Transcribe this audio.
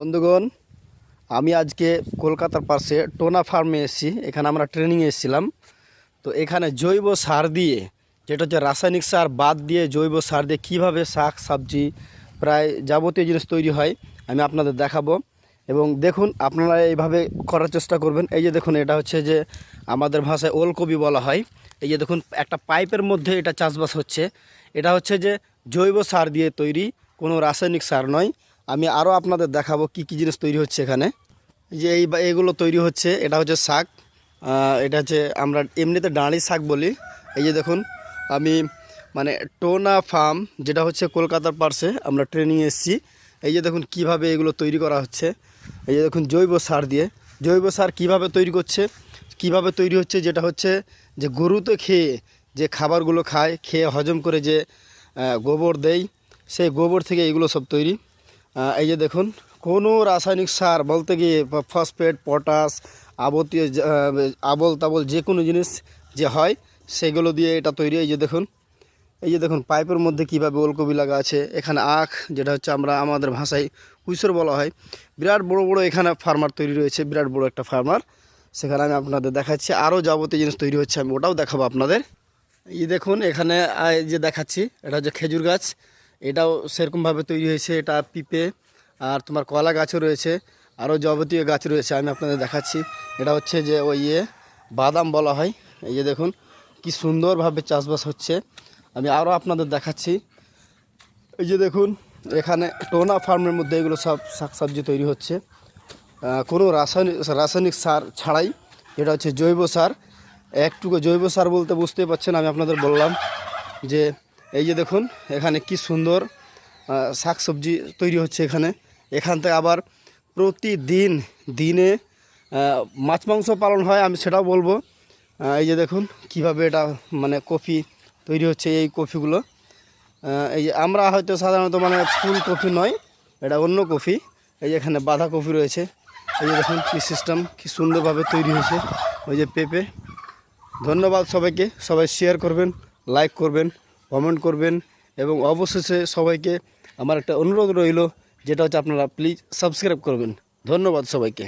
বন্ধুগণ, আমি আজকে কলকাতার পাশে টোনা ফার্মে এসেছি। এখানে আমরা ট্রেনিংয়ে এসেছিলাম। তো এখানে জৈব সার দিয়ে, যেটা হচ্ছে রাসায়নিক সার বাদ দিয়ে জৈব সার দিয়ে কীভাবে শাক সবজি প্রায় যাবতীয় জিনিস তৈরি হয় আমি আপনাদের দেখাবো। এবং দেখুন, আপনারা এইভাবে করার চেষ্টা করবেন। এই যে দেখুন, এটা হচ্ছে যে আমাদের ভাষায় ওলকপি বলা হয়। এই যে দেখুন, একটা পাইপের মধ্যে এটা চাষবাস হচ্ছে। এটা হচ্ছে যে জৈব সার দিয়ে তৈরি, কোনো রাসায়নিক সার নয়। আমি আরও আপনাদের দেখাবো কি কি জিনিস তৈরি হচ্ছে এখানে। যে এইগুলো তৈরি হচ্ছে, এটা হচ্ছে শাক। এটা হচ্ছে আমরা এমনিতে ডাঁড়ি শাক বলি। এই যে দেখুন, আমি মানে টোনা ফার্ম, যেটা হচ্ছে কলকাতার পাশে, আমরা ট্রেনিংয়ে এসেছি। এই যে দেখুন কিভাবে এগুলো তৈরি করা হচ্ছে। এই যে দেখুন, জৈব সার দিয়ে। জৈব সার কীভাবে তৈরি করছে, কিভাবে তৈরি হচ্ছে, যেটা হচ্ছে যে গরু তো খেয়ে যে খাবারগুলো খায়, খেয়ে হজম করে যে গোবর দেয়, সেই গোবর থেকে এগুলো সব তৈরি। এই যে দেখুন, কোনো রাসায়নিক সার বলতে গিয়ে ফসফেট, পটাশ, আবতীয় আবল তাবল যে কোনো জিনিস যে হয় সেগুলো দিয়ে এটা তৈরি। এই যে দেখুন পাইপের মধ্যে কীভাবে ওলকপি লাগা আছে। এখানে আখ, যেটা হচ্ছে আমরা আমাদের ভাষায় কুইসর বলা হয়। বিরাট বড় বড় এখানে ফার্মার তৈরি রয়েছে, বিরাট বড় একটা ফার্মার। সেখানে আমি আপনাদের দেখাচ্ছি, আরও যাবতীয় জিনিস তৈরি হচ্ছে, আমি ওটাও দেখাবো আপনাদের। এই দেখুন, এখানে যে দেখাচ্ছি, এটা হচ্ছে খেজুর গাছ। এটাও সেরকমভাবে তৈরি হয়েছে। এটা পিপে, আর তোমার কলা গাছও রয়েছে, আরও যাবতীয় গাছ রয়েছে, আমি আপনাদের দেখাচ্ছি। এটা হচ্ছে যে ওই বাদাম বলা হয়। এই যে দেখুন কি সুন্দরভাবে চাষবাস হচ্ছে, আমি আরও আপনাদের দেখাচ্ছি। এই যে দেখুন, এখানে টোনা ফার্মের মধ্যে এগুলো সব শাকসবজি তৈরি হচ্ছে, কোনো রাসায়নিক সার ছাড়াই। এটা হচ্ছে জৈব সার। একটুকু জৈব সার বলতে বুঝতেই পারছেন, আমি আপনাদের বললাম যে এই যে দেখুন এখানে কি সুন্দর শাকসবজি তৈরি হচ্ছে। এখান থেকে আবার প্রতিদিন দিনে মাছ মাংস পালন হয়, আমি সেটাও বলবো। এই যে দেখুন কিভাবে এটা মানে কফি তৈরি হচ্ছে, এই কফিগুলো। এই যে আমরা হয়তো সাধারণত মানে ফুল কফি নয়, এটা অন্য কফি। এই যে এখানে বাঁধা কফি রয়েছে। এই যে দেখুন কী সিস্টেম, কী সুন্দরভাবে তৈরি হয়েছে। ওই যে পেঁপে। ধন্যবাদ সবাইকে, সবাই শেয়ার করবেন, লাইক করবেন, কমেন্ট করবেন, এবং অবশেষে সবাইকে আমার একটা অনুরোধ রইল, যেটা হচ্ছে আপনারা প্লিজ সাবস্ক্রাইব করবেন। ধন্যবাদ সবাইকে।